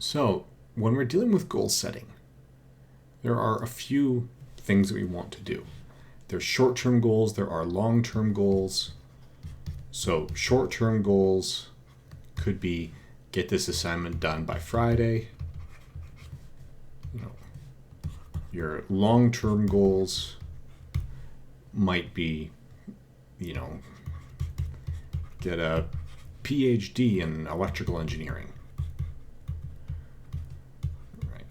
So, when we're dealing with goal setting, there are a few things that we want to do. There's short-term goals, there are long-term goals. So, short-term goals could be get this assignment done by Friday. Your long-term goals might be, get a PhD in electrical engineering. Right.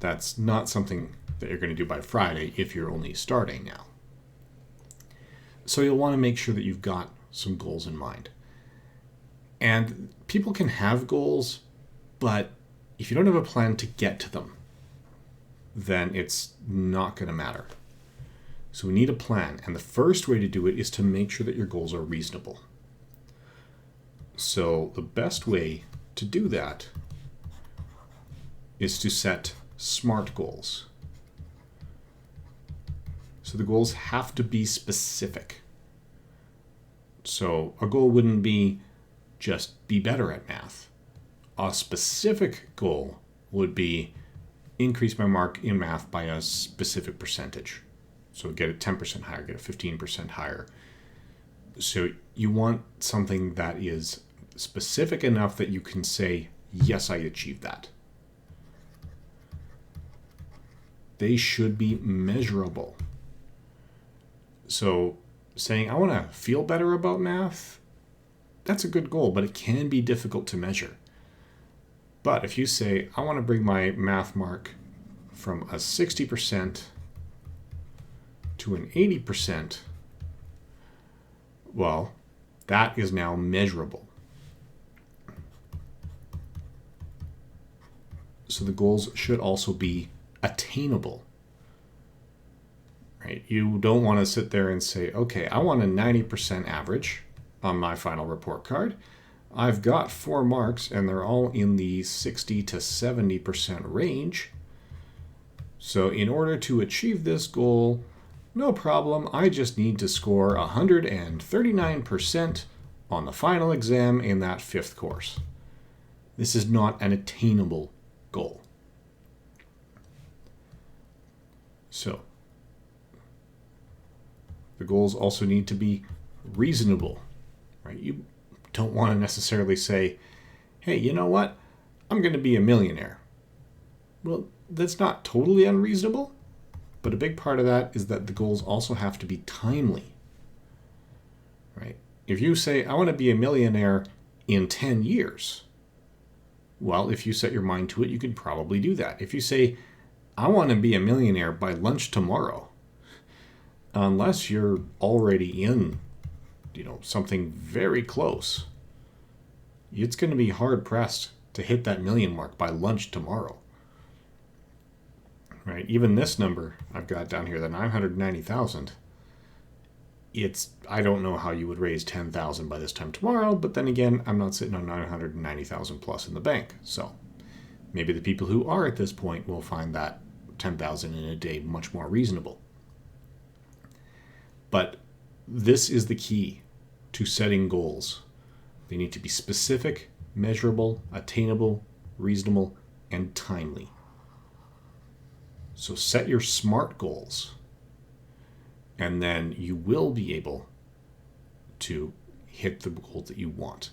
That's not something that you're going to do by Friday if you're only starting now. So you'll want to make sure that you've got some goals in mind. And people can have goals, but if you don't have a plan to get to them, then it's not going to matter. So we need a plan. And the first way to do it is to make sure that your goals are reasonable. So the best way to do that is to set SMART goals. So the goals have to be specific. So a goal wouldn't be just be better at math. A specific goal would be increase my mark in math by a specific percentage. So get it 10% higher, get it 15% higher. So you want something that is specific enough that you can say, yes, I achieved that. They should be measurable. So saying, I want to feel better about math, that's a good goal, but it can be difficult to measure. But if you say, I want to bring my math mark from a 60% to an 80%, well, that is now measurable. So the goals should also be attainable. Right? You don't want to sit there and say, okay, I want a 90% average on my final report card. I've got 4 marks and they're all in the 60 to 70% range. So in order to achieve this goal, no problem, I just need to score 139% on the final exam in that 5th course. This is not an attainable goal. So the goals also need to be reasonable, right? You don't want to necessarily say, hey, you know what? I'm going to be a millionaire. Well, that's not totally unreasonable, but a big part of that is that the goals also have to be timely, right? If you say, I want to be a millionaire in 10 years, well, if you set your mind to it, you could probably do that. If you say, I want to be a millionaire by lunch tomorrow, unless you're already in, something very close, it's going to be hard pressed to hit that million mark by lunch tomorrow. Right? Even this number I've got down here, the 990,000, I don't know how you would raise 10,000 by this time tomorrow, but then again, I'm not sitting on 990,000 plus in the bank. So maybe the people who are at this point will find that 10,000 in a day much more reasonable. But this is the key to setting goals. They need to be specific, measurable, attainable, reasonable, and timely. So set your SMART goals, and then you will be able to hit the goals that you want.